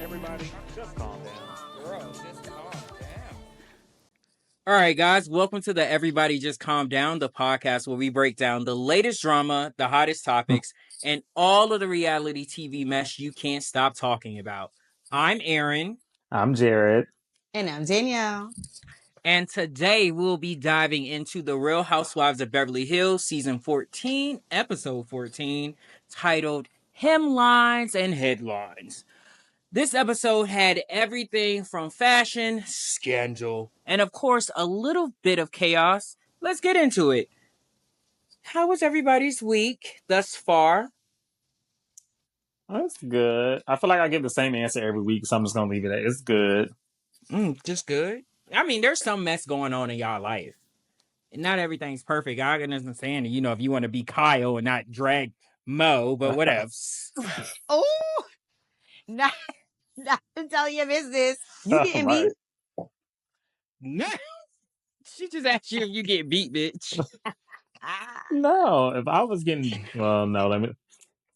Everybody, just calm down. Girl, just calm down. All right, guys, welcome to the Everybody Just Calm Down, the podcast where we break down the latest drama, the hottest topics, and all of the reality TV mess you can't stop talking about. I'm Aaron. I'm Jared. And I'm Danielle. And today we'll be diving into the Real Housewives of Beverly Hills, season 14, episode 14, titled Hemlines and Headlines. This episode had everything from fashion, scandal, and of course, a little bit of chaos. Let's get into it. How was everybody's week thus far? That's good. I feel like I give the same answer every week, so I'm just gonna leave it at it's good. Just good. I mean, there's some mess going on in y'all life. Not everything's perfect. I can understand, if you want to be Kyle and not drag Mo, but whatever. Oh, not to tell your business. You getting Right. beat? No. She just asked you if you get beat, bitch. No, if I was getting, well, no,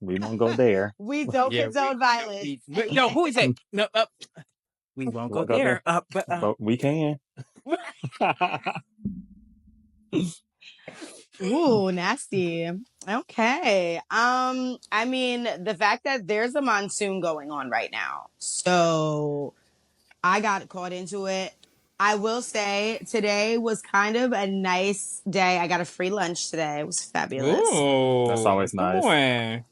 we won't go there. We don't condone violence. No, who is it? No, we won't go there. But we can. Ooh, nasty. Okay. I mean, the fact that there's a monsoon going on right now. So I got caught into it. I will say today was kind of a nice day. I got a free lunch today. It was fabulous. Ooh, That's always nice.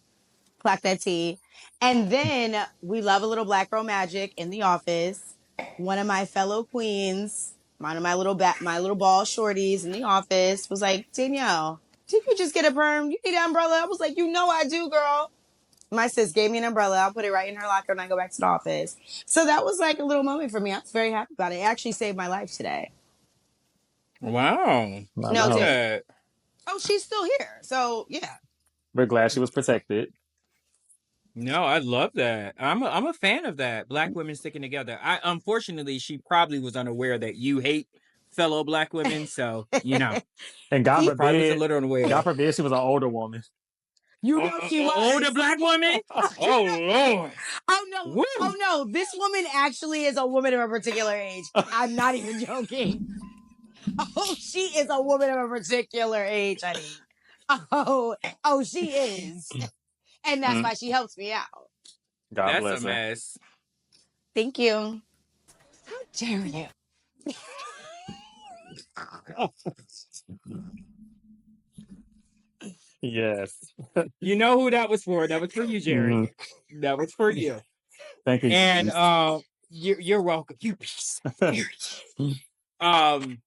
Clack that tea. And then we love a little Black Girl Magic in the office. One of my fellow queens, one of my little ball shorties in the office was like, Danielle, did you just get a perm? You need an umbrella? I was like, you know I do, girl. My sis gave me an umbrella. I'll put it right in her locker when I go back to the office. So that was like a little moment for me. I was very happy about it. It actually saved my life today. Wow. No, dude. Oh, she's still here. So yeah. We're glad she was protected. No, I love that. I'm a fan of that. Black women sticking together. Unfortunately, she probably was unaware that you hate fellow Black women, so And God probably was a forbid, little unaware. God forbid she was an older woman. You know she was. Older Black woman? Oh, Lord. Oh, no. Woo. Oh, no. This woman actually is a woman of a particular age. I'm not even joking. Oh, she is a woman of a particular age, honey. Oh, she is. And that's why she helps me out. God bless That's a her. mess. Thank you. How dare you? Yes. You know who that was for. That was for you, Jerry. That was for you. Thank you. And you're welcome. You piece of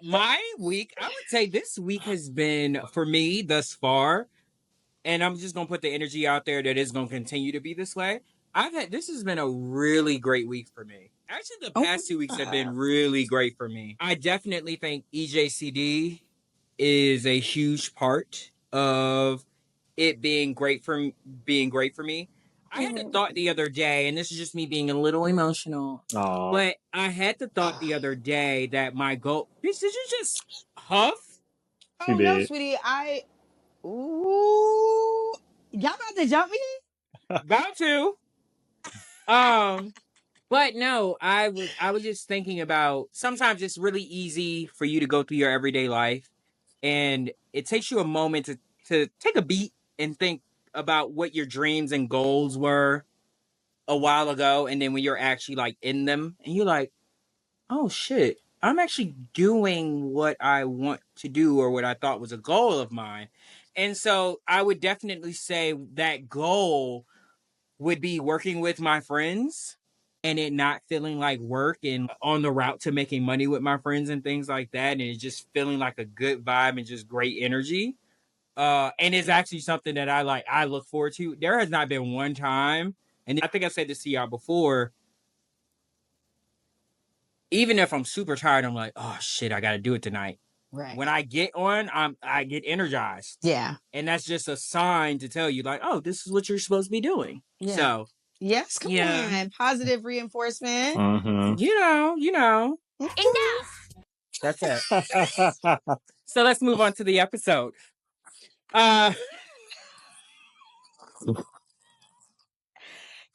my week, I would say this week has been, for me thus far, and I'm just gonna put the energy out there that it's gonna continue to be this way. This has been a really great week for me. Actually, the past 2 weeks have been really great for me. I definitely think EJCD is a huge part of it being great for me. I had the thought the other day, and this is just me being a little emotional, but I had the thought the other day that my goal. Did you just huff? Oh, no, sweetie. Ooh. Y'all about to jump me? About to. But no, I was just thinking about, sometimes it's really easy for you to go through your everyday life, and it takes you a moment to take a beat and think about what your dreams and goals were a while ago, and then when you're actually like in them, and you're like, oh shit, I'm actually doing what I want to do or what I thought was a goal of mine. And so I would definitely say that goal would be working with my friends and it not feeling like work, and on the route to making money with my friends and things like that. And it's just feeling like a good vibe and just great energy. And it's actually something that I look forward to. There has not been one time, and I think I said this to y'all before, even if I'm super tired, I'm like, oh shit, I got to do it tonight. Right. When I get on, I get energized. Yeah. And that's just a sign to tell you, like, oh, this is what you're supposed to be doing. Yeah. So, yes, come on. Positive reinforcement. You know. Enough. That's it. So let's move on to the episode.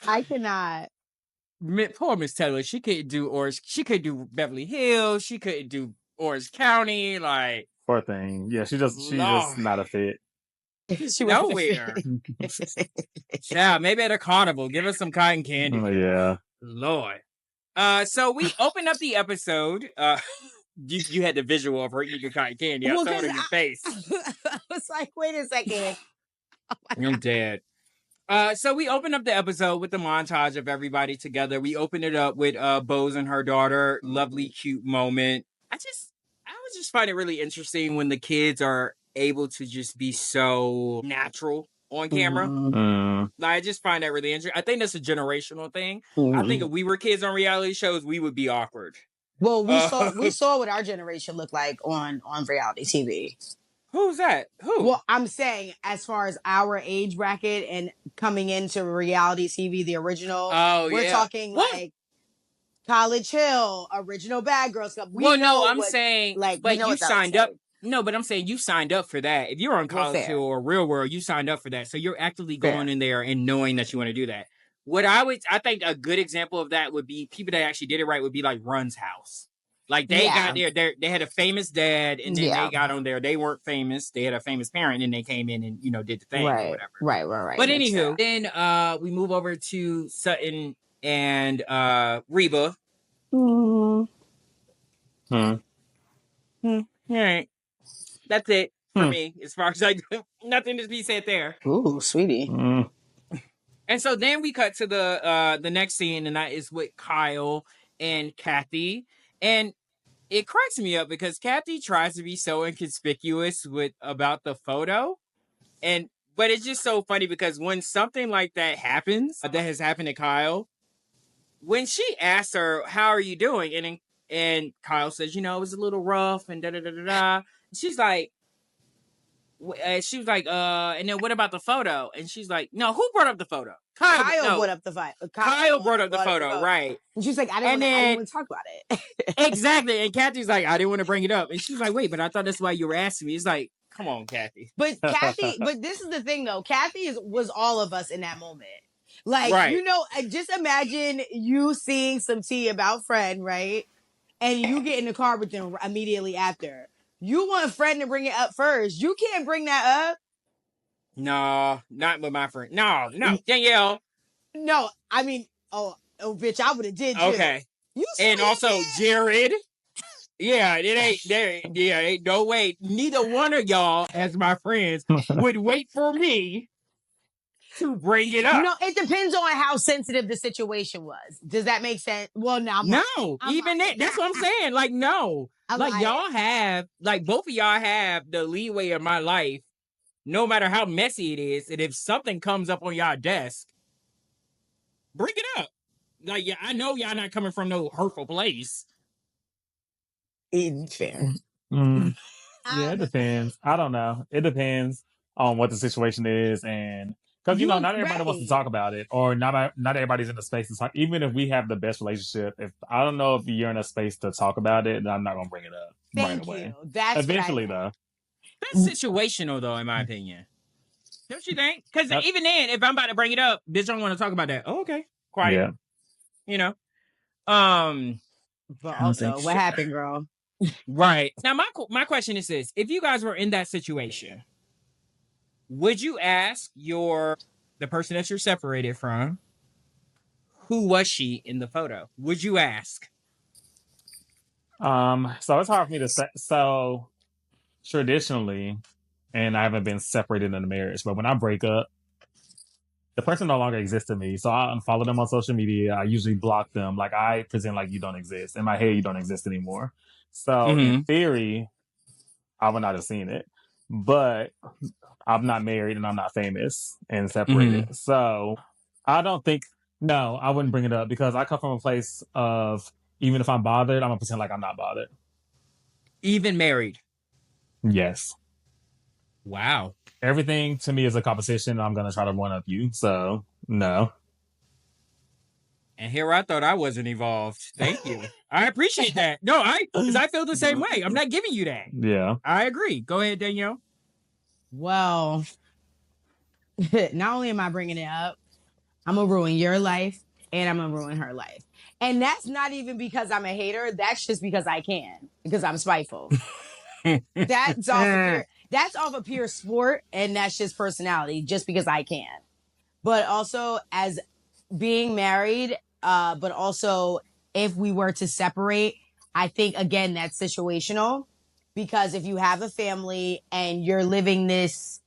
I cannot. Poor Miss Taylor. She couldn't do Orange. She could do Beverly Hills. She couldn't do Orange County. Like, Poor thing. Yeah, she's just Lord. not a fit. She Nowhere. Child, maybe at a carnival. Give us some cotton candy. Yeah. Lord. So we opened up the episode. You had the visual of her eating cotton candy. I saw it in your face. I was like, wait a second. I'm dead. So we opened up the episode with the montage of everybody together. We opened it up with Bose and her daughter. Lovely, cute moment. I would just find it really interesting when the kids are able to just be so natural on camera. Mm. I just find that really interesting. I think that's a generational thing. I think if we were kids on reality shows, we would be awkward. Well, we saw what our generation looked like on reality TV. Who's that? Who? Well, I'm saying as far as our age bracket and coming into reality TV, the original. Oh, we're talking like College Hill, original Bad Girls Club. I'm saying, like, but you signed up. Like. No, but I'm saying you signed up for that. If you're on College Hill or Real World, you signed up for that. So you're actively going in there and knowing that you want to do that. I think a good example of that would be people that actually did it right would be like Run's House. Like they got there, they had a famous dad, and then they got on there. They weren't famous. They had a famous parent, and they came in and did the thing or whatever. Right. But anywho, then we move over to Sutton and Reba. All right, that's it for me as far as nothing to be said there. Ooh, sweetie. And so then we cut to the next scene, and that is with Kyle and Kathy. And it cracks me up because Kathy tries to be so inconspicuous about the photo. But it's just so funny because when something like that happens, that has happened to Kyle, when she asks her, "How are you doing?" and Kyle says, "It was a little rough," and da-da-da-da-da. She's like, she was like, and then what about the photo? And she's like, no, who brought up the photo? Kyle brought up the photo. Kyle brought up the photo, right. And she's like, I didn't want to talk about it. Exactly. And Kathy's like, I didn't want to bring it up. And she's like, wait, but I thought that's why you were asking me. It's like, come on, Kathy. But this is the thing though. Kathy was all of us in that moment. Like, just imagine you seeing some tea about Fred, right? And you get in the car with them immediately after. You want Fred to bring it up first. You can't bring that up. No, not with my friend. No, Danielle. No, I mean, bitch, I would have did. Okay. And also Jared. Yeah, ain't no way. Neither one of y'all, as my friends, would wait for me to bring it up. No, it depends on how sensitive the situation was. Does that make sense? Well, no. That's what I'm saying. Like, no. Y'all have, both of y'all have the leeway of my life, no matter how messy it is. And if something comes up on y'all desk, bring it up. Like, yeah, I know y'all not coming from no hurtful place. Fair. Yeah, it depends. I don't know. It depends on what the situation is, and because not everybody wants to talk about it, or not everybody's in the space to talk. Even if we have the best relationship, if I don't know if you're in a space to talk about it, then I'm not gonna bring it up right away. That's eventually though. That's situational though, in my opinion. Don't you think? Because even then, if I'm about to bring it up, bitch, I don't want to talk about that. Oh, okay, quiet. Yeah. But also, what happened, girl? Right. Now, my question is this. If you guys were in that situation, would you ask the person that you're separated from, who was she in the photo? Would you ask? So it's hard for me to say. So traditionally, and I haven't been separated in a marriage, but when I break up, the person no longer exists to me. So I unfollow them on social media. I usually block them. Like, I present like you don't exist. In my head, you don't exist anymore. So in theory, I would not have seen it. But I'm not married and I'm not famous and separated. So I don't think, no, I wouldn't bring it up because I come from a place of, even if I'm bothered, I'm going to pretend like I'm not bothered. Even married? Yes. Wow. Everything to me is a competition. I'm going to try to one up you. So, no. And here I thought I wasn't involved. Thank you. I appreciate that. No, because I feel the same way. I'm not giving you that. Yeah. I agree. Go ahead, Danielle. Well, not only am I bringing it up, I'm going to ruin your life and I'm going to ruin her life. And that's not even because I'm a hater. That's just because I can, because I'm spiteful. That's off of pure sport, and that's just personality, just because I can. But also as being married, but also if we were to separate, I think again that's situational, because if you have a family and you're living this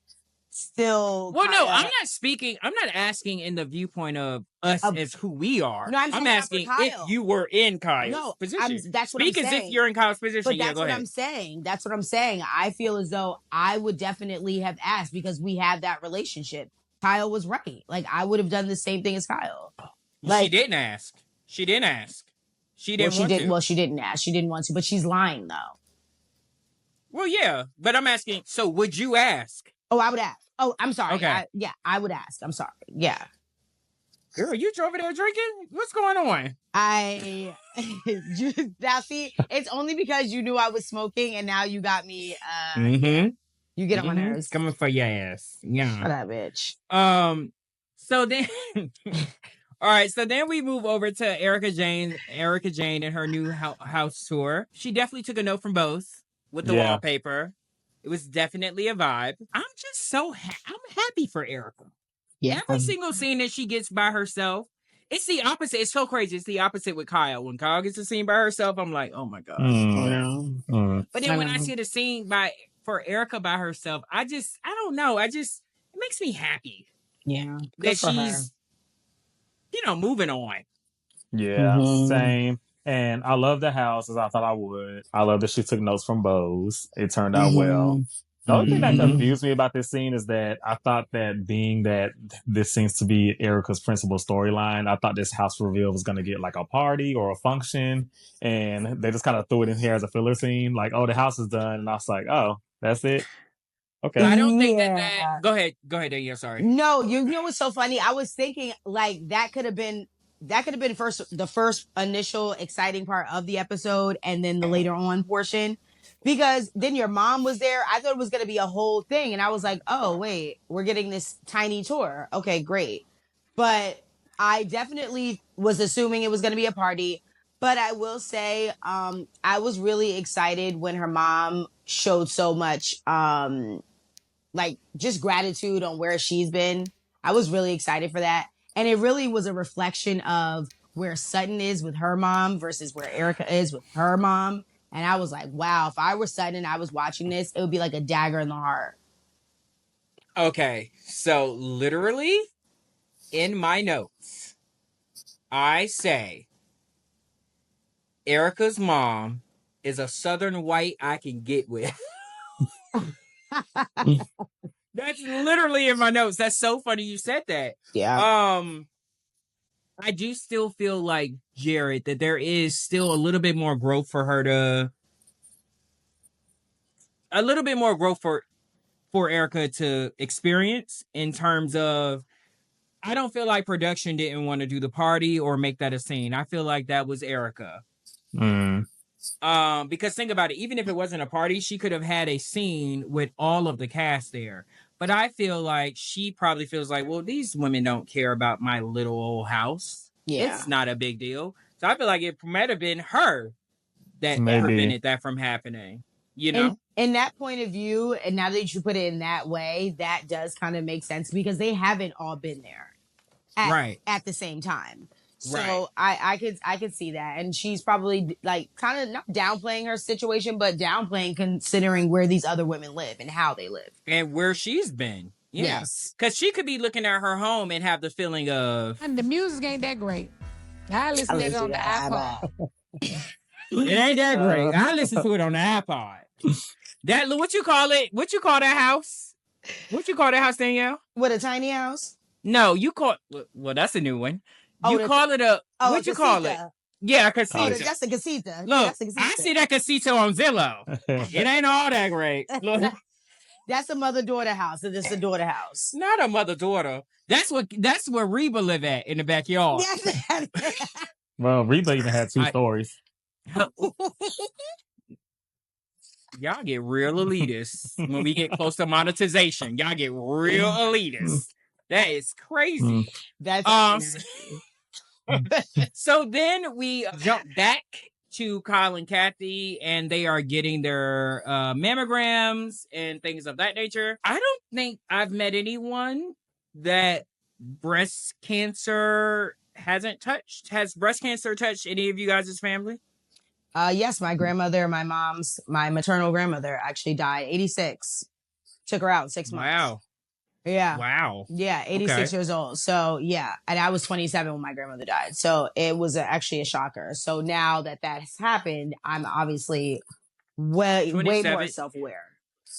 still Well, no, kinda, I'm not asking in the viewpoint of us as who we are. No, I'm asking if you were in Kyle's position. that's what I'm Speak as if saying. you're in Kyle's position. But Yeah, that's go what ahead. I'm saying. That's what I'm saying. I feel as though I would definitely have asked, because we have that relationship. Kyle was right. Like, I would have done the same thing as Kyle. Like, she didn't ask. She didn't ask. She didn't want to. Well, she didn't ask. She didn't want to, but she's lying though. Well, yeah, but I'm asking. So, would you ask? Oh, I would ask. Oh, I'm sorry. Okay. I would ask. I'm sorry. Yeah. Girl, you over there drinking? What's going on? Now see, it's only because you knew I was smoking, and now you got me. Mm-hmm. You get on my nerves. Coming for your ass. Yeah. Shut up, bitch. So then, all right. So then we move over to Erica Jane and her new house tour. She definitely took a note from both with the wallpaper. It was definitely a vibe. I'm just I'm happy for Erica. Yeah. Every single scene that she gets by herself, it's the opposite. It's so crazy. It's the opposite with Kyle. When Kyle gets a scene by herself, I'm like, oh my God. But then when I see the scene for Erica by herself, I don't know. It makes me happy. Yeah. That she's, moving on. Yeah, same. And I love the house as I thought I would. I love that she took notes from Bose. It turned out well. The only thing that confused me about this scene is that I thought that being that this seems to be Erica's principal storyline, I thought this house reveal was going to get like a party or a function. And they just kind of threw it in here as a filler scene. Like, oh, the house is done. And I was like, oh, that's it. Okay. I don't think that. Go ahead, Danielle. Sorry. No, you know what's so funny? I was thinking like that could have been the first initial exciting part of the episode, and then the later on portion, because then your mom was there. I thought it was going to be a whole thing, and I was like, oh wait, we're getting this tiny tour. Okay, great. But I definitely was assuming it was going to be a party. But I will say, I was really excited when her mom showed so much, like just gratitude on where she's been. I was really excited for that. And it really was a reflection of where Sutton is with her mom versus where Erica is with her mom. And I was like, wow, if I were Sutton and I was watching this, it would be like a dagger in the heart. Okay. So literally in my notes, I say Erica's mom is a Southern white I can get with. That's literally in my notes. That's so funny you said that. Yeah. I do still feel like Jared that there is still a little bit more growth for her for Erica to experience, in terms of, I don't feel like production didn't want to do the party or make that a scene. I feel like that was Erica. Because think about it, even if it wasn't a party, she could have had a scene with all of the cast there. But I feel like she probably feels like, well, these women don't care about my little old house. Yeah. It's not a big deal. So I feel like it might have been her that prevented that from happening. You know? In that point of view, and now that you put it in that way, that does kind of make sense, because they haven't all been there at the same time. So I could see that. And she's probably like kind of not downplaying her situation, but downplaying considering where these other women live and how they live. And where she's been. Yes. Because she could be looking at her home and have the feeling of... And the music ain't that great. I listen to it on the iPod. It ain't that great. I listen to it on the iPod. That, what you call it? What you call that house? What you call that house, Danielle? What, a tiny house? No, you call... Well, that's a new one. You call it a... what you call it? Yeah, a casita. Oh, that's a casita. Look, I see that casita on Zillow. It ain't all that great. Look. That's a mother-daughter house. It's a daughter house. Not a mother-daughter. That's where Reba live at, in the backyard. Well, Reba even had 2 stories. Y'all get real elitist when we get close to monetization. Y'all get real elitist. That is crazy. That's So then we jump back to Kyle and Kathy, and they are getting their mammograms and things of that nature. I don't think I've met anyone that breast cancer hasn't touched. Has breast cancer touched any of you guys' family? Yes, my grandmother, my maternal grandmother actually died 86. Took her out in 6 months. Wow. Yeah. Wow. Yeah, 86 years old. So, yeah. And I was 27 when my grandmother died. So, it was actually a shocker. So, now that has happened, I'm obviously way more self-aware.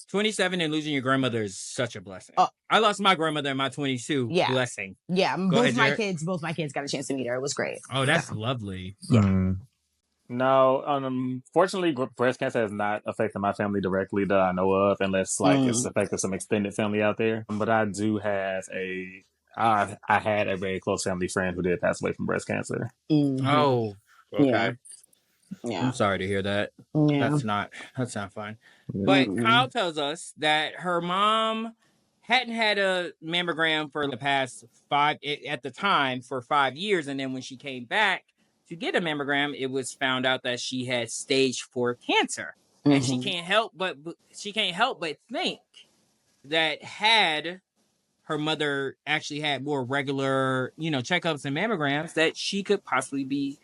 27 and losing your grandmother is such a blessing. I lost my grandmother in my 22. Yeah. Blessing. Yeah. Both my kids got a chance to meet her. It was great. Oh, that's lovely. Yeah. No, unfortunately, breast cancer has not affected my family directly that I know of, unless it's affected some extended family out there. But I do have I had a very close family friend who did pass away from breast cancer. Mm-hmm. Oh, okay. Yeah. I'm sorry to hear that. Yeah. That's not fun. But Kyle tells us that her mom hadn't had a mammogram for the past 5 years, and then when she came back to get a mammogram, it was found out that she had stage 4 cancer. And she can't help but think that had her mother actually had more regular, checkups and mammograms, that she could possibly be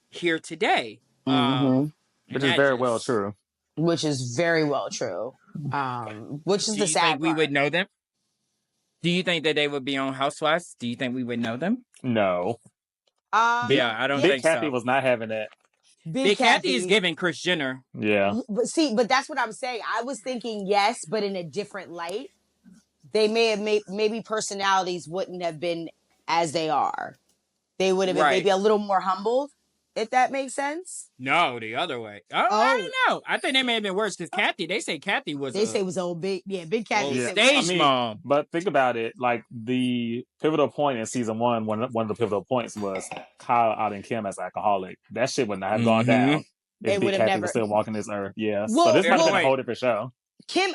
here today. Which is very well true. Which is very well true. Which is the sad part. We would know them? Do you think that they would be on Housewives? Do you think we would know them? No. I don't think Big Kathy was not having that. Big Kathy is giving Kris Jenner. Yeah. But that's what I'm saying. I was thinking yes, but in a different light. They may have maybe personalities wouldn't have been as they are. They would have been maybe a little more humbled, if that makes sense. No, the other way. I don't know. I think they may have been worse because Kathy, say Kathy was old big. Yeah, Big Kathy. Stage mom. But think about it. Like the pivotal point in season 1, one of the pivotal points was Kyle outing Kim as alcoholic. That shit would not have gone down if Big Kathy was still walking this earth. Yeah. So this might have been a whole different show. Kim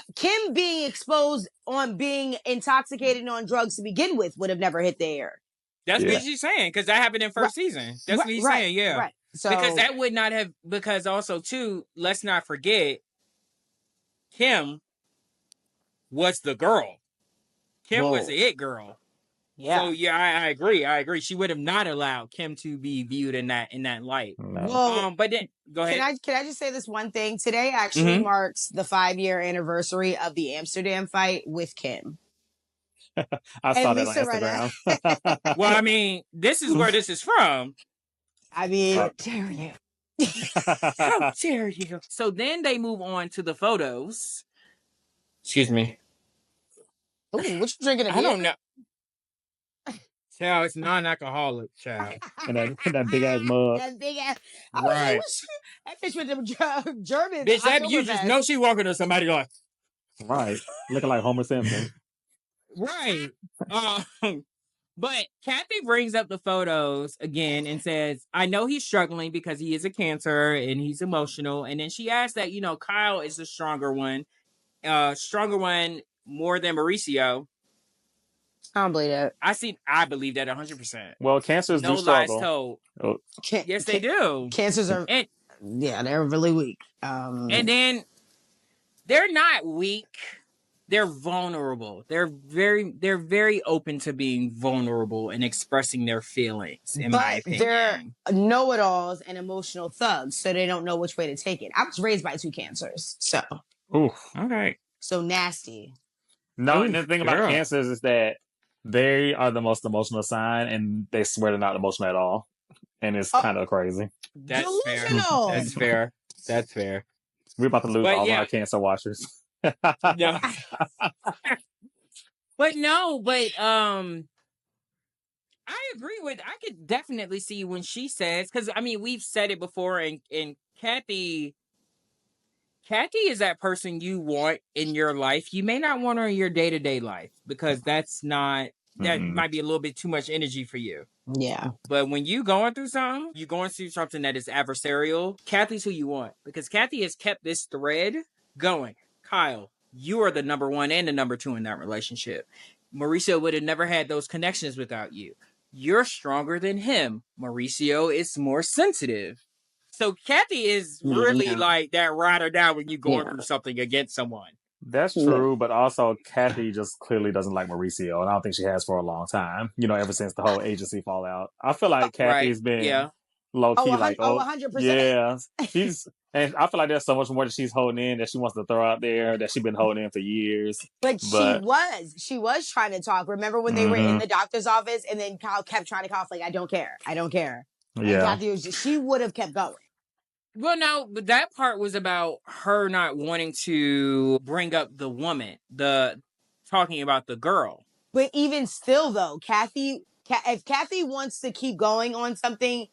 being exposed on being intoxicated on drugs to begin with would have never hit the air. That's what she's saying, because that happened in first season. That's what he's saying, yeah. Right. So, because that would not have, because also, too, let's not forget, Kim was the girl. Kim was the it girl. Yeah. So, yeah, I agree. She would have not allowed Kim to be viewed in that light. No. Well, but then, go ahead. Can I just say this one thing? Today actually marks the 5-year anniversary of the Amsterdam fight with Kim. I saw that on Instagram. Well, I mean, this is where this is from. I mean, how dare you? How dare you? So then they move on to the photos. Excuse me. Ooh, what you drinking? I don't know. Child, it's non-alcoholic, child. and that big ass mug. That big ass. Right. That bitch with them German. Bitch, that you just know she walking to somebody like. Right. Looking like Homer Simpson. Right. But Kathy brings up the photos again and says, I know he's struggling because he is a cancer and he's emotional. And then she asks that, Kyle is the stronger one more than Mauricio. I don't believe that. I believe that 100%. Well, cancers do struggle. No lies told. Yes, they do. Cancers are, they're really weak. And then they're not weak. They're vulnerable. They're very open to being vulnerable and expressing their feelings, in my opinion. They're know-it-alls and emotional thugs, so they don't know which way to take it. I was raised by 2 cancers, so. Oof. Okay. So nasty. No, and the thing about cancers is that they are the most emotional sign, and they swear they're not emotional at all. And it's kind of crazy. That's fair. That's fair. We're about to lose all our cancer watchers. No. But I could definitely see when she says, because I mean we've said it before, and Kathy is that person you want in your life. You may not want her in your day-to-day life because that might be a little bit too much energy for you. Yeah. But when you're going through something that is adversarial, Kathy's who you want, because Kathy has kept this thread going. Kyle, you are the number 1 and the number 2 in that relationship. Mauricio would have never had those connections without you. You're stronger than him. Mauricio is more sensitive. So Kathy is really like that ride or die when you're going through something against someone. That's true, but also Kathy just clearly doesn't like Mauricio, and I don't think she has for a long time. Ever since the whole agency fallout, I feel like Kathy's been low key, like, 100%. yeah, and I feel like there's so much more that she's holding in that she wants to throw out there that she's been holding in for years. But she was trying to talk. Remember when they were in the doctor's office, and then Kyle kept trying to cough, like, I don't care. And Kathy was she would have kept going. Well, no, but that part was about her not wanting to bring up the woman, talking about the girl. But even still, though, if Kathy wants to keep going on something,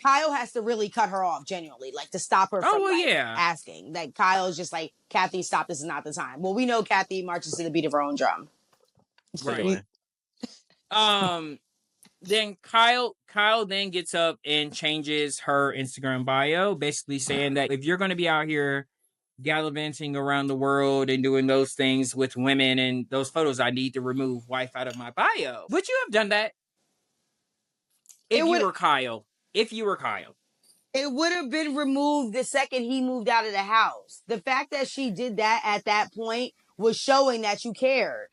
Kyle has to really cut her off genuinely, like to stop her from asking. Like Kyle's just like, Kathy, stop. This is not the time. Well, we know Kathy marches to the beat of her own drum. Right. Then Kyle then gets up and changes her Instagram bio, basically saying that if you're going to be out here gallivanting around the world and doing those things with women and those photos, I need to remove wife out of my bio. Would you have done that if you were Kyle? It would have been removed the second he moved out of the house. The fact that she did that at that point was showing that you cared.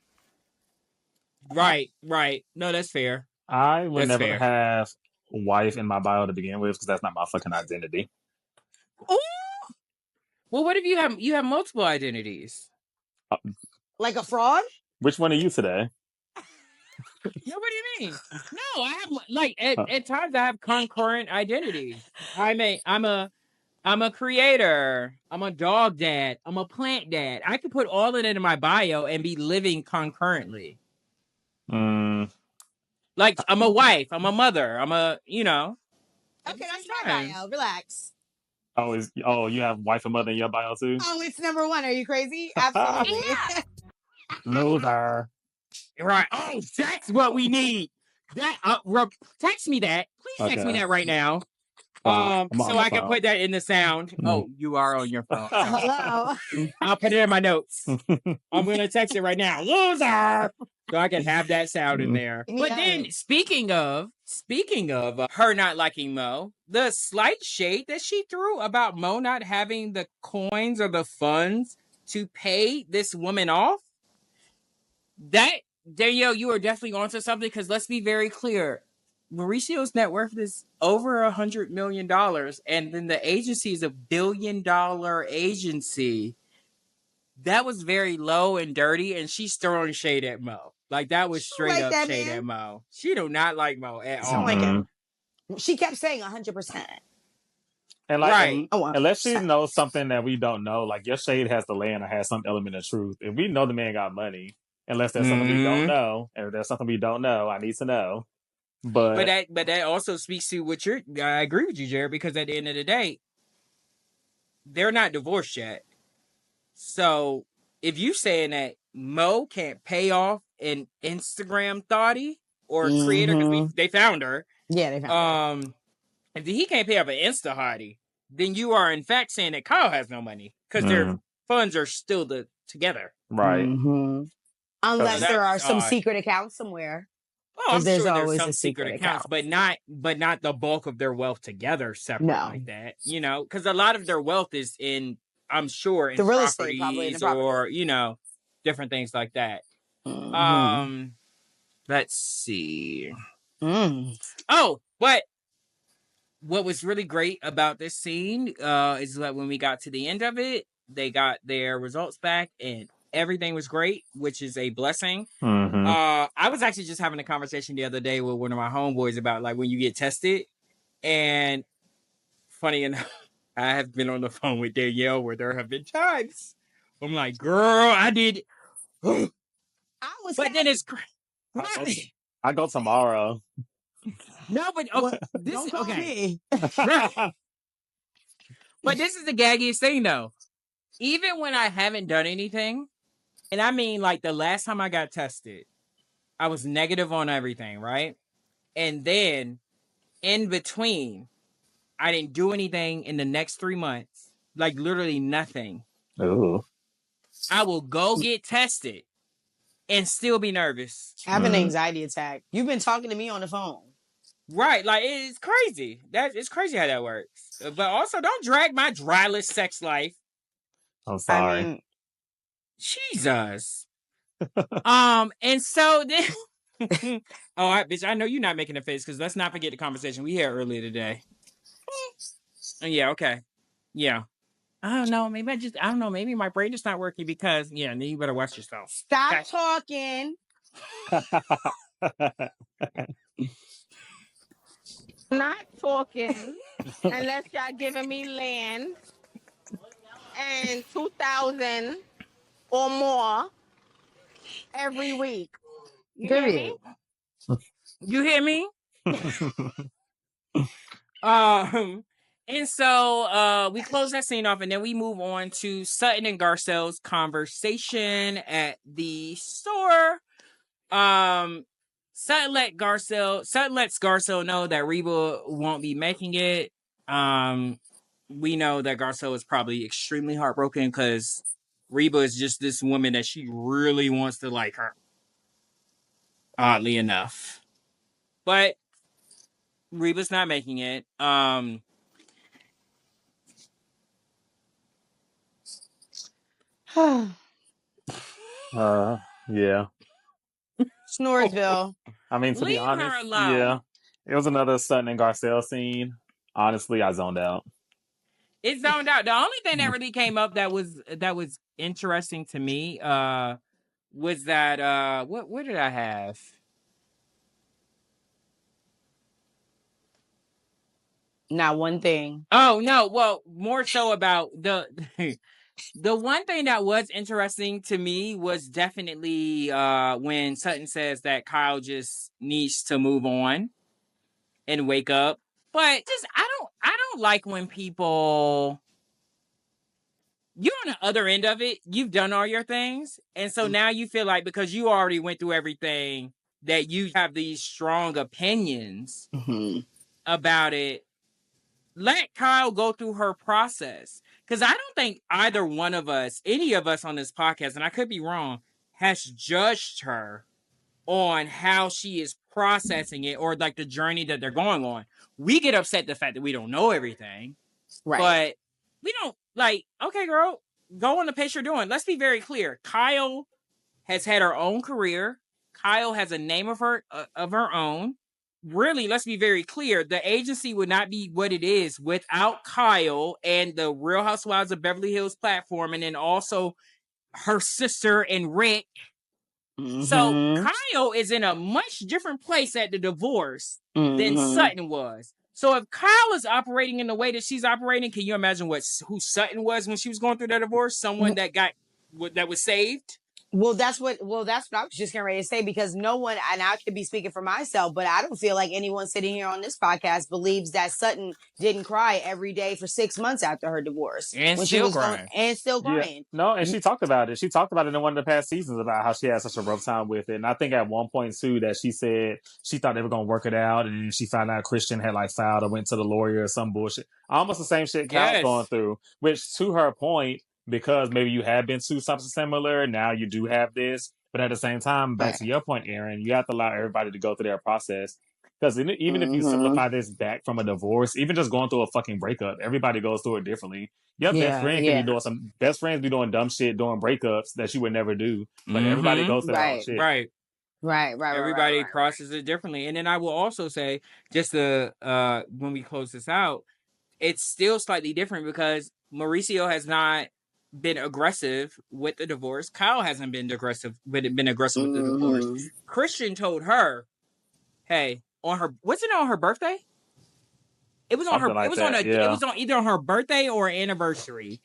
Right. No, that's fair. I would never have wife in my bio to begin with because that's not my fucking identity. Ooh. Well, what if you have multiple identities? Like a fraud? Which one are you today? No, what do you mean? No, I have at times I have concurrent identities. I'm a creator. I'm a dog dad. I'm a plant dad. I could put all of it in my bio and be living concurrently. Like, I'm a wife. I'm a mother. I'm a, Okay, that's my bio. Relax. You have wife and mother in your bio too? Oh, it's number one. Are you crazy? Absolutely. Loser. Right. Oh, that's what we need. Text me that. Please text me that right now. So I can put that in the sound. Oh, you are on your phone. Hello. I'll put it in my notes. I'm going to text it right now. Loser. So I can have that sound in there. But then, speaking of her not liking Mo, the slight shade that she threw about Mo not having the coins or the funds to pay this woman off, that, Danielle, you are definitely onto something, because let's be very clear. Mauricio's net worth is over $100 million, and then the agency is $1 billion agency. That was very low and dirty, and she's throwing shade at Mo. Like, that was straight up shade at Mo. She do not like Mo at all. Like him. She kept saying 100%. And unless she knows something that we don't know, like, your shade has to land or has some element of truth. If we know the man got money, unless there's something we don't know, and if there's something we don't know, I need to know. But that also speaks to what I agree with you, Jared, because at the end of the day, they're not divorced yet. So if you saying that Mo can't pay off an Instagram thotty or creator, because they found her. Yeah, they found her. If he can't pay off an Insta hottie, then you are in fact saying that Kyle has no money because their funds are still together. Right. Unless there are some secret accounts somewhere. Oh, I'm sure there's some secret accounts, but not the bulk of their wealth together separate like that. Because a lot of their wealth is in, I'm sure, in the real properties estate, probably, or different things like that. Let's see. Oh, but what was really great about this scene is that when we got to the end of it, they got their results back and everything was great, which is a blessing. I was actually just having a conversation the other day with one of my homeboys about, like, when you get tested. And funny enough, I have been on the phone with Danielle where there have been times I'm like, girl, I did. But then it's great. I go tomorrow. No, but this okay. But this is the gaggiest thing, though. Even when I haven't done anything, and I mean, like, the last time I got tested, I was negative on everything, right? And then in between, I didn't do anything in the next 3 months, like literally nothing. Ooh. I will go get tested. and still be nervous. Have an anxiety attack. You've been talking to me on the phone. Right, like it's crazy. It's crazy how that works. But also, don't drag my dryless sex life. I'm sorry. I mean, Jesus. And so then, bitch, I know you're not making a face because let's not forget the conversation we had earlier today. Yeah, okay, yeah. I don't know. Maybe I don't know. Maybe my brain is not working because then you better watch yourself. Stop talking. Not talking unless y'all giving me land and 2,000 or more every week. You hear me? You hear me? And so we close that scene off, and then we move on to Sutton and Garcelle's conversation at the store. Sutton lets Garcelle know that Reba won't be making it. We know that Garcelle is probably extremely heartbroken because Reba is just this woman that she really wants to like her. Oddly enough. But Reba's not making it. Yeah. Snoresville. I mean, to Leave be honest, her alone. yeah, it was another Sutton and Garcelle scene. Honestly, I zoned out. It zoned out. The only thing that really came up that was interesting to me was that what did I have? Not one thing. Oh no, well, more so about the the one thing that was interesting to me was definitely when Sutton says that Kyle just needs to move on and wake up. But just I don't like when people, you're on the other end of it, you've done all your things, and so now you feel like because you already went through everything that you have these strong opinions about it. Let Kyle go through her process. Because I don't think either one of us, any of us on this podcast, and I could be wrong, has judged her on how she is processing it or like the journey that they're going on. We get upset the fact that we don't know everything. Right. But we don't, like, okay, girl, go on the pace you're doing. Let's be very clear. Kyle has had her own career. Kyle has a name of her own. Really, let's be very clear. The agency would not be what it is without Kyle and the Real Housewives of Beverly Hills platform, and then also her sister and Rick. So Kyle is in a much different place at the divorce than Sutton was. So if Kyle is operating in the way that she's operating, can you imagine who Sutton was when she was going through that divorce? Someone that was saved. Well, that's what I was just getting ready to say, because no one, and I could be speaking for myself, but I don't feel like anyone sitting here on this podcast believes that Sutton didn't cry every day for 6 months after her divorce. And when still she was crying. and still crying. Yeah. No, and she talked about it. She talked about it in one of the past seasons about how she had such a rough time with it. And I think at one point too that she said she thought they were gonna work it out, and then she found out Christian had like filed or went to the lawyer or some bullshit. Almost the same shit Kyle's going through. Which, to her point, because maybe you have been through something similar, now you do have this. But at the same time, back to your point, Aaron, you have to allow everybody to go through their process. Because even if you simplify this back from a divorce, even just going through a fucking breakup, everybody goes through it differently. Your best friend can be doing best friends be doing dumb shit, doing breakups that you would never do. But everybody goes through that shit. Right. Everybody Right. processes it differently. And then I will also say, just to when we close this out, it's still slightly different because Mauricio has not been aggressive with the divorce. Kyle hasn't been aggressive with the divorce. Christian told her, "Hey, was it on her birthday? It was on her. It was on either on her birthday or anniversary.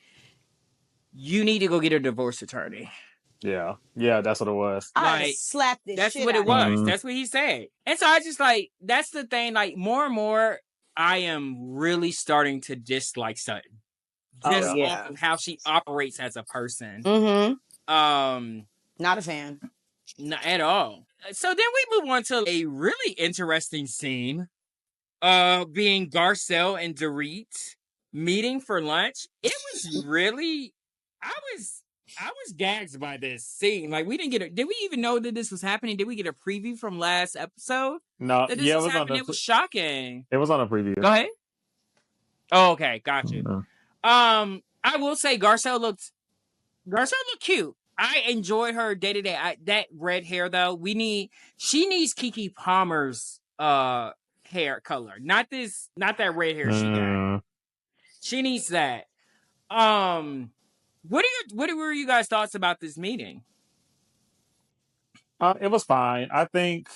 You need to go get a divorce attorney." Yeah, that's what it was. I slapped this. That's shit what out it was. of That's what he said. And so I just that's the thing. Like more and more, I am really starting to dislike Sutton. Just off of how she operates as a person. Not a fan. Not at all. So then we move on to a really interesting scene. Being Garcelle and Dorit meeting for lunch. It was really, I was gagged by this scene. Like, we didn't get did we even know that this was happening? Did we get a preview from last episode No, that this yeah, was happening? It was shocking. it was on a preview. Go ahead. Oh, okay, gotcha. Mm-hmm. I will say Garcelle looked cute. I enjoyed her day to day. That red hair though, she needs Keke Palmer's hair color, not that red hair she got. She needs that. What were you guys' thoughts about this meeting? It was fine. I think.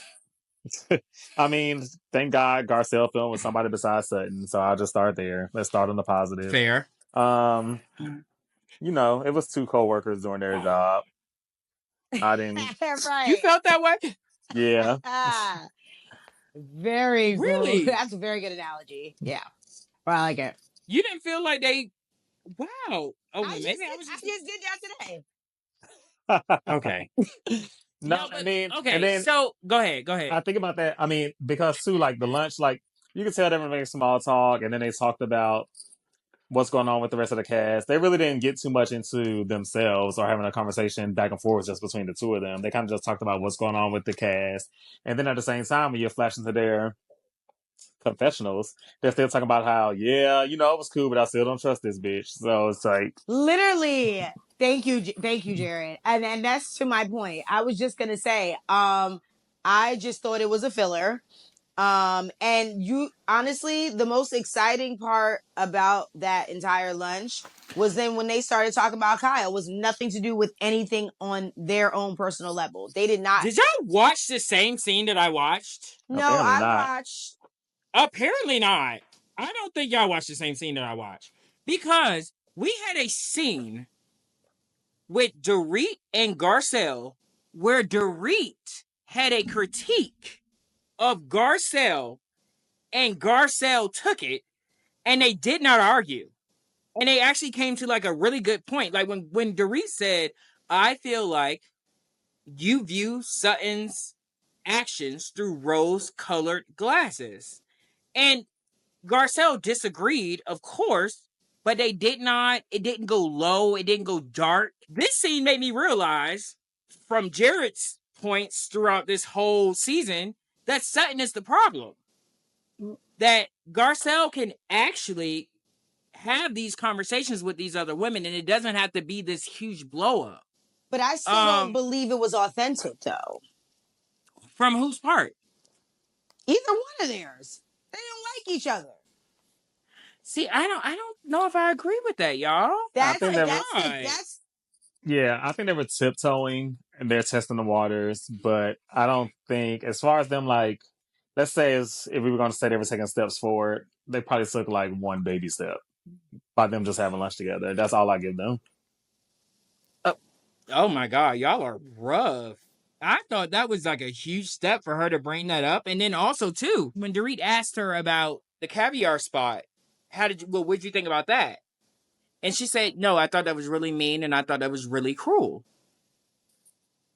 I mean, thank God Garcelle filmed with somebody besides Sutton, so I'll just start there. Let's start on the positive. Fair. You know, it was two co-workers doing their job. I didn't. Right. You felt that way? Yeah. Very really. Good. That's a very good analogy. Yeah, well, I like it. You didn't feel like they? Wow. Oh, I just did that today. Okay. No, I mean, okay. And then, so go ahead. I think about that. I mean, because too, like the lunch, like you could tell they were making small talk, and then they talked about what's going on with the rest of the cast. They really didn't get too much into themselves or having a conversation back and forth just between the two of them. They kind of just talked about what's going on with the cast, and then at the same time, when you're flashing to their confessionals, they're still talking about how, yeah, you know, it was cool, but I still don't trust this bitch. So it's like, literally. Thank you, Jared. And that's to my point. I was just gonna say, I just thought it was a filler. And you honestly, the most exciting part about that entire lunch was then when they started talking about Kyle. It was nothing to do with anything on their own personal level. They did not. Did y'all watch the same scene that I watched? No, I watched. Apparently not. I don't think y'all watched the same scene that I watched, because we had a scene with Dorit and Garcelle where Dorit had a critique of Garcelle, and Garcelle took it, and they did not argue. And they actually came to like a really good point. Like when Dorit said, I feel like you view Sutton's actions through rose-colored glasses. And Garcelle disagreed, of course, but it didn't go low, it didn't go dark. This scene made me realize, from Jared's points throughout this whole season, that Sutton is the problem. That Garcelle can actually have these conversations with these other women, and it doesn't have to be this huge blow up. But I still don't believe it was authentic, though. From whose part? Either one of theirs. They didn't like each other. See, I don't know if I agree with that, y'all. Yeah, I think they were tiptoeing and they're testing the waters, but I don't think, as far as them, like, let's say if we were going to say they were taking steps forward, they probably took like one baby step by them just having lunch together. That's all I give them. Oh my God, y'all are rough. I thought that was like a huge step for her to bring that up. And then also too, when Dorit asked her about the caviar spot, what'd you think about that? And she said, no, I thought that was really mean, and I thought that was really cruel.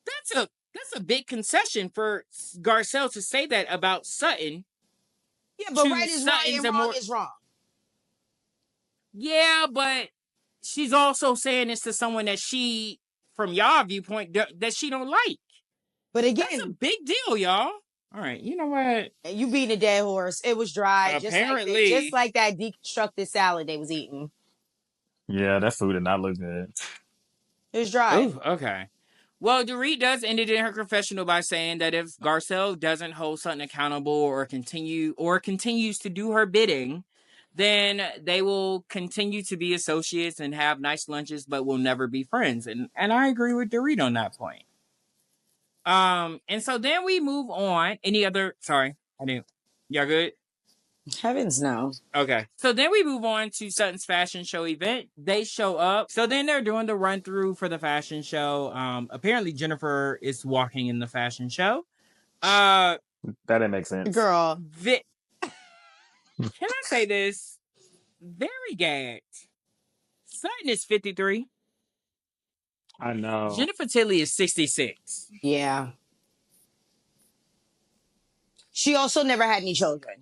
That's a big concession for Garcelle to say that about Sutton. Yeah, but right is right and wrong is wrong. Yeah, but she's also saying this to someone that she, from y'all viewpoint, that she don't like. But again, that's a big deal, y'all. All right, you know what? You beating a dead horse. It was dry. Apparently. Just like that deconstructed salad they was eating. Yeah, that food did not look good. It was dry. Ooh, okay. Well, Dorit does end it in her confessional by saying that if Garcelle doesn't hold Sutton accountable or continues to do her bidding, then they will continue to be associates and have nice lunches, but will never be friends. And I agree with Dorit on that point. And so then we move on. Y'all good? Heavens no. Okay. So then we move on to Sutton's fashion show event. They show up. So then they're doing the run through for the fashion show. Apparently Jennifer is walking in the fashion show. That didn't make sense. Girl. Can I say this? Very gagged. Sutton is 53. I know. Jennifer Tilly is 66. Yeah. She also never had any children.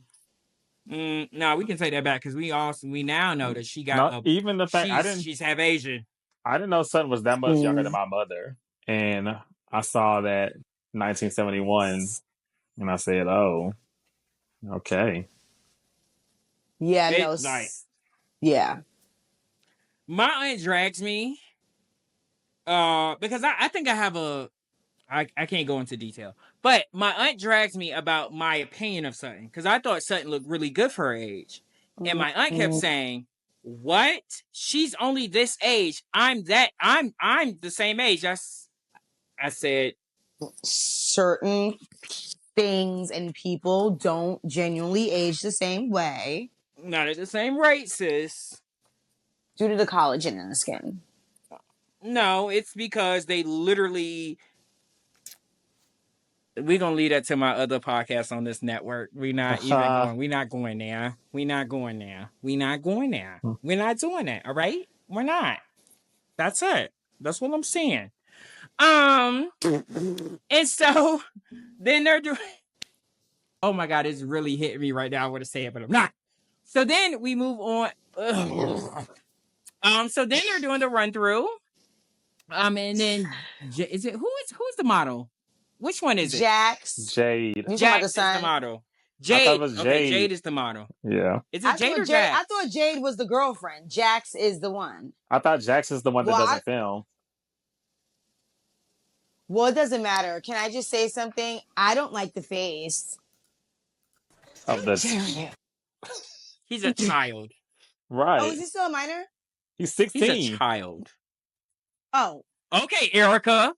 No, we can take that back because we now know that she got even the fact she's half Asian. I didn't know Sutton was that much younger than my mother. And I saw that 1971 and I said, oh, okay. Yeah, no. It, like, yeah. my aunt drags me because I think I have I can't go into detail, but my aunt drags me about my opinion of Sutton because I thought Sutton looked really good for her age. And my aunt kept saying, "What? She's only this age. I'm the same age." I said, certain things and people don't genuinely age the same way not at the same rate, sis. due to the collagen in the skin. No, it's because they literally. We're gonna leave that to my other podcast on this network. We're not even going. We're not going there. We're not going there. We're not going there. We're not doing that. All right, we're not. That's it. That's what I'm saying. And so then they're doing. Oh my God, it's really hitting me right now. I want to say it, but I'm not. So then we move on. So then they're doing the run through. And then is it who's the model? Which one is it? Jade. Jax is the model. Jade. I thought it was Jade. Okay, Jade is the model. Yeah. Is it Jade or Jax? I thought Jade was the girlfriend. Jax is the one. I thought Jax is the one that doesn't film. Well, it doesn't matter. Can I just say something? I don't like the face. Of the... He's a child. Right. Oh, is he still a minor? He's 16. He's a child. Oh. Okay, Erica.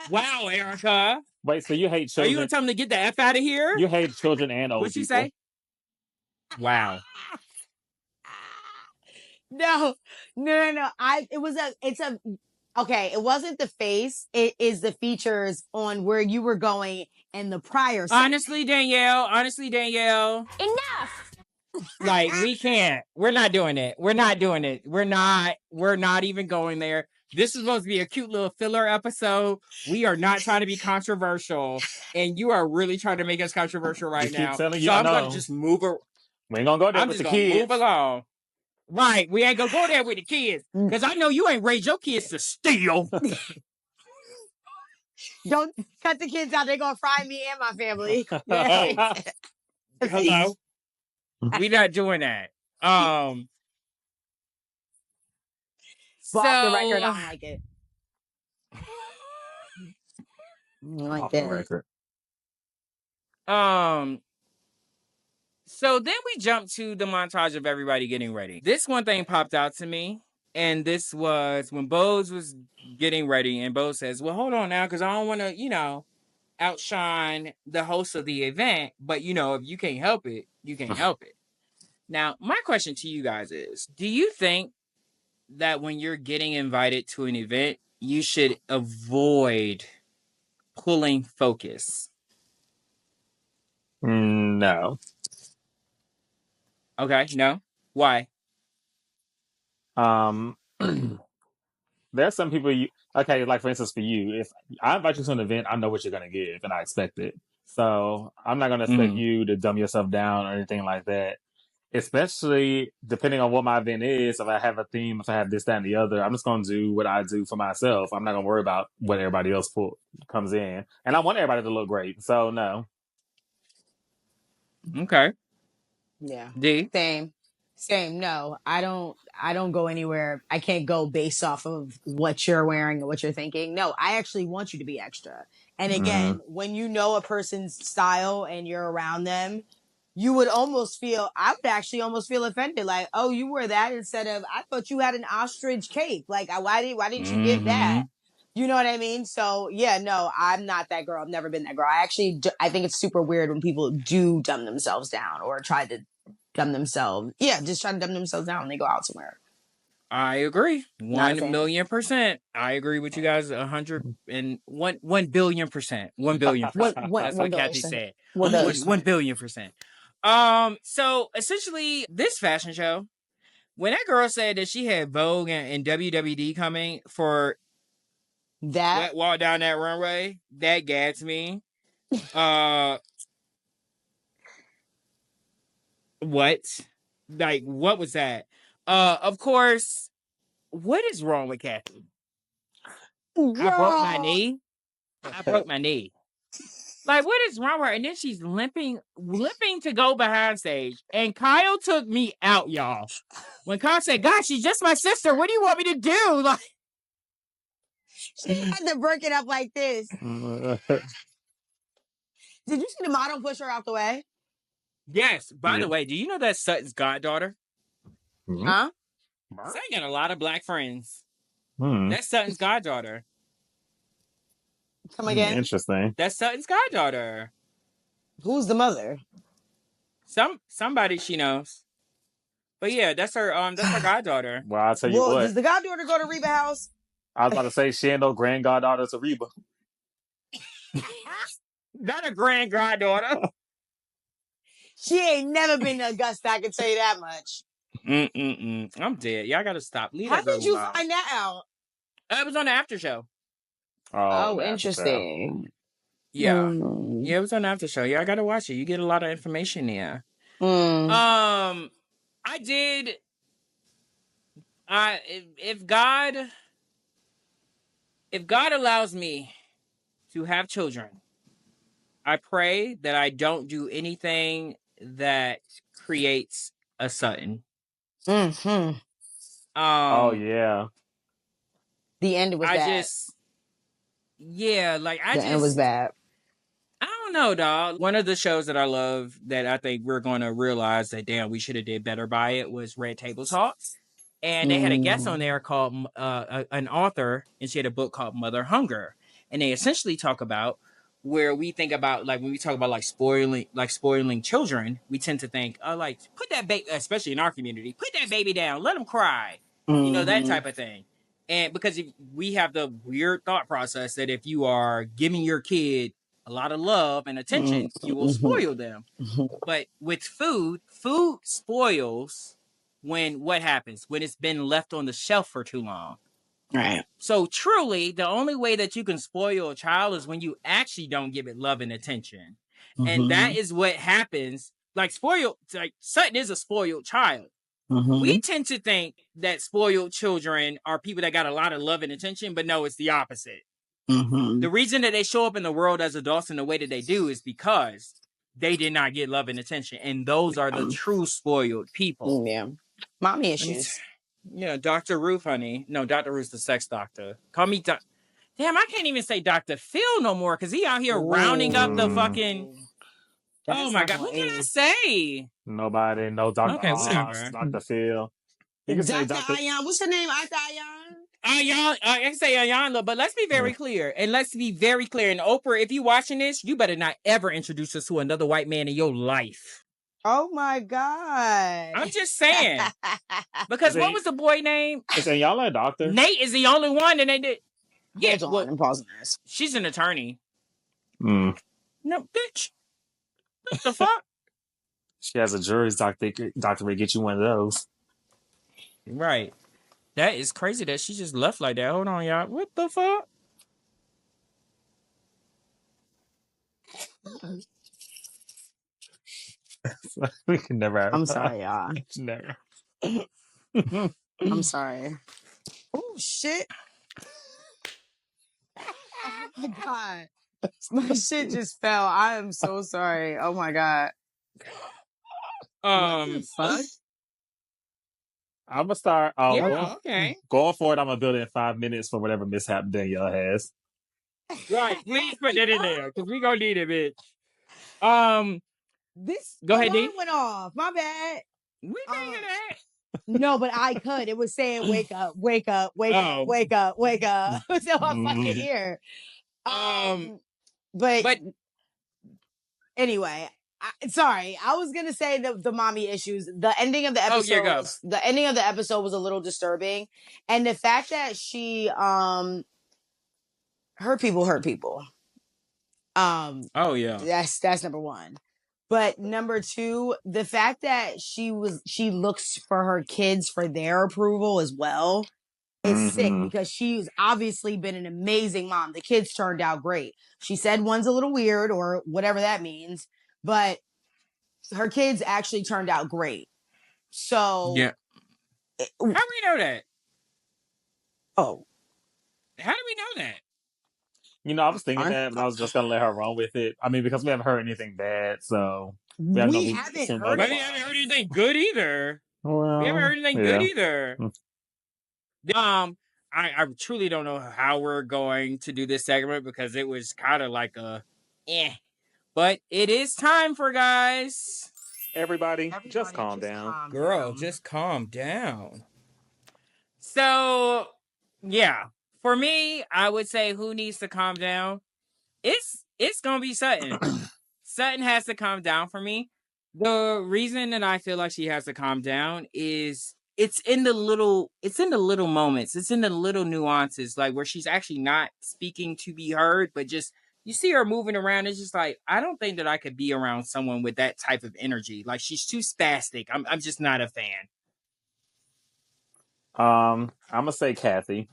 Wow, Erica. Wait, so you hate children? Are you going to tell him to get the F out of here? You hate children and old What'd she people. say? Wow. No. Okay, it wasn't the face. It is the features on where you were going in the prior set. Honestly, Danielle. Enough! Like, we can't. We're not doing it. We're not doing it. We're not even going there. This is supposed to be a cute little filler episode. We are not trying to be controversial. And you are really trying to make us controversial right now. So I'm going to just move her. We ain't going to go there with the kids. Move along. Right. We ain't going to go there with the kids. Because I know you ain't raised your kids to steal. Don't cut the kids out. They're going to fry me and my family. Hello? We're not doing that. But off the record, I don't like it. Off the record. So then we jump to the montage of everybody getting ready. This one thing popped out to me, and this was when Bose was getting ready, and Bose says, well, hold on now, because I don't want to, outshine the host of the event, but, if you can't help it, you can't help it. Now, my question to you guys is, do you think that when you're getting invited to an event, you should avoid pulling focus? No. Okay, no? Why? There's some people okay, like for instance for you, if I invite you to an event, I know what you're gonna give and I expect it. So I'm not gonna expect you to dumb yourself down or anything like that. Especially depending on what my event is, if I have a theme, if I have this, that, and the other, I'm just gonna do what I do for myself. I'm not gonna worry about what everybody else comes in. And I want everybody to look great. So no. Okay. Yeah. D. Same. No, I don't go anywhere. I can't go based off of what you're wearing or what you're thinking. No, I actually want you to be extra. And again, when you know a person's style and you're around them, I would actually almost feel offended. Like, oh, you wear that instead of, I thought you had an ostrich cape. Like, why didn't you give that? You know what I mean? So yeah, no, I'm not that girl. I've never been that girl. I think it's super weird when people do dumb themselves down or try to dumb themselves. Yeah, just try to dumb themselves down when they go out somewhere. I agree. 1,000,000%. I agree with you guys 1 billion%. 1 billion%. That's what Kathy said. 1 billion%. So essentially this fashion show, when that girl said that she had Vogue and WWD coming for that walk down that runway, that gags me. What? Like, what was that? Of course, what is wrong with Kathy? Girl. I broke my knee. Like, what is wrong with her? And then she's limping to go behind stage. And Kyle took me out, y'all. When Kyle said, "God, she's just my sister. What do you want me to do?" Like, she had to break it up like this. Did you see the model push her out the way? Yes. By the way, do you know that's Sutton's goddaughter? Huh? Sutton got a lot of black friends. Hmm. That's Sutton's goddaughter. Come again? Interesting. That's Sutton's goddaughter. Who's the mother? Somebody she knows. But yeah, that's her goddaughter. Well, I'll tell you what. Does the goddaughter go to Reba house? I was about to say she ain't no grand goddaughter to Reba. Not a grand goddaughter. She ain't never been to Augusta, I can tell you that much. I'm dead. Y'all gotta stop. Leave How that girl did you alone. find that out? It was on the after show. Oh, interesting. Yeah. Yeah, it was on the after show. Yeah, I gotta watch it. You get a lot of information there. If God allows me to have children, I pray that I don't do anything that creates a Sutton. Mm-hmm. Oh yeah. The end was bad. The end was bad. I don't know, dog. One of the shows that I love that I think we're going to realize that, damn, we should have did better by it was Red Table Talks. And they had a guest on there called an author, and she had a book called Mother Hunger. And they essentially talk about where we think about, like, when we talk about spoiling children, we tend to think, put that baby, especially in our community, put that baby down, let them cry, that type of thing. And because we have the weird thought process that if you are giving your kid a lot of love and attention, you will spoil them. But with food spoils when what happens? When it's been left on the shelf for too long. Right. So truly, the only way that you can spoil a child is when you actually don't give it love and attention. And that is what happens. Sutton is a spoiled child. We tend to think that spoiled children are people that got a lot of love and attention, but no, it's the opposite. The reason that they show up in the world as adults in the way that they do is because they did not get love and attention. And those are the true spoiled people. Yeah. Mommy issues. Yeah, Dr. Ruth, honey. No, Dr. Ruth's the sex doctor. Call me Damn, I can't even say Dr. Phil no more because he out here rounding up the fucking... Oh my God, who can I say? Nobody. No Dr. Okay, whatever. Dr. Phil. You can say Dr. Ayan. What's her name? Dr. Ayan? I can say Ayan, but let's be very clear. And let's be very clear. And Oprah, if you watching this, you better not ever introduce us to another white man in your life. Oh my God. I'm just saying. Because what was the boy name? Is y'all a doctor? Nate is the only one, and they did. Yeah, pause on this. She's an attorney. No, bitch. What the fuck? She has a juris doctorate. Get you one of those. Right. That is crazy that she just left like that. Hold on, y'all. What the fuck? We can never have. I'm sorry, y'all. Never. I'm sorry. Oh, shit. Oh, my God. My shit just fell. I am so sorry. Oh, my God. Fuck? I'm gonna start. Okay. Going forward, I'm gonna build it in 5 minutes for whatever mishap Danielle has. Right. Please put that in there because we gonna need it, bitch. Go ahead, D. Went off. My bad. We can't hear that. No, but I could. It was saying, "Wake up, wake up, wake up, wake up, wake up." So I fucking hear. But anyway, sorry. I was gonna say the mommy issues. The ending of the episode. The ending of the episode was a little disturbing, and the fact that she hurt people. Oh yeah. That's number one. But number two, the fact that she looks for her kids for their approval as well is sick because she's obviously been an amazing mom. The kids turned out great. She said one's a little weird or whatever that means, but her kids actually turned out great. So yeah. How do we know that? Oh. How do we know that? I was thinking that, but I was just gonna let her run with it. I mean, because we haven't heard anything bad, so we haven't We haven't assumed heard But otherwise. we haven't heard anything good either. Well, We haven't heard anything good yeah. either. I truly don't know how we're going to do this segment because it was kind of like a but it is time for guys. Everybody just calm down. Girl, just calm down. So, yeah. For me, I would say who needs to calm down? It's going to be Sutton. Sutton has to calm down for me. The reason that I feel like she has to calm down is it's in the little moments. It's in the little nuances, like where she's actually not speaking to be heard, but just you see her moving around. It's just like, I don't think that I could be around someone with that type of energy. Like, she's too spastic. I'm just not a fan. I'm gonna say Kathy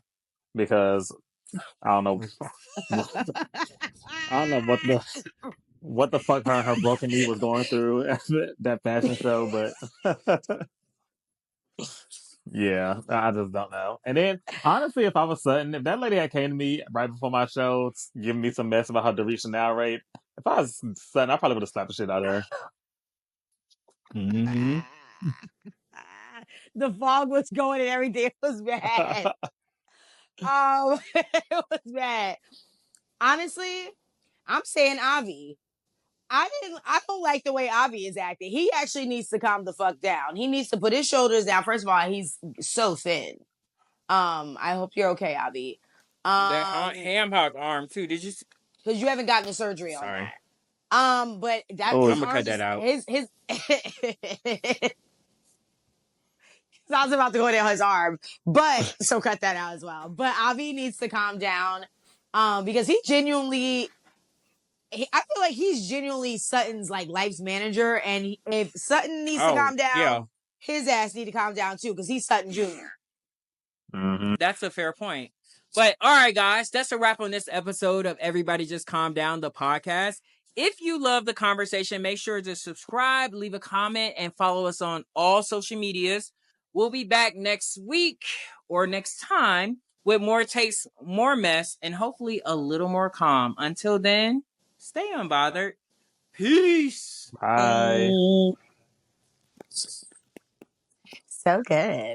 because I don't know. I don't know what the fuck her and her broken knee was going through at that fashion show, but yeah, I just don't know. And then honestly, if I was Sutton, if that lady had came to me right before my show, giving me some mess about her Dorisha Now rate, if I was Sutton, I probably would have slapped the shit out of her. Mm-hmm. The fog was going and everything was bad. It was bad. Honestly, I'm saying Avi. I don't like the way Avi is acting. He actually needs to calm the fuck down. He needs to put his shoulders down. First of all, he's so thin. I hope you're okay, Avi. That ham hock arm too. Did you? Because you haven't gotten the surgery on Sorry. that. But that Oh, his I'm gonna arm cut that out. his I was about to go down his arm, but so cut that out as well. But Avi needs to calm down, because he genuinely, I feel like he's genuinely Sutton's like life's manager, and if Sutton needs to calm down, his ass need to calm down too, because he's Sutton Jr. Mm-hmm. That's a fair point. But all right, guys, that's a wrap on this episode of Everybody Just Calm Down, the podcast. If you love the conversation, make sure to subscribe, leave a comment, and follow us on all social medias. We'll be back next week or next time with more takes, more mess, and hopefully a little more calm. Until then, stay unbothered. Peace. Bye. So good.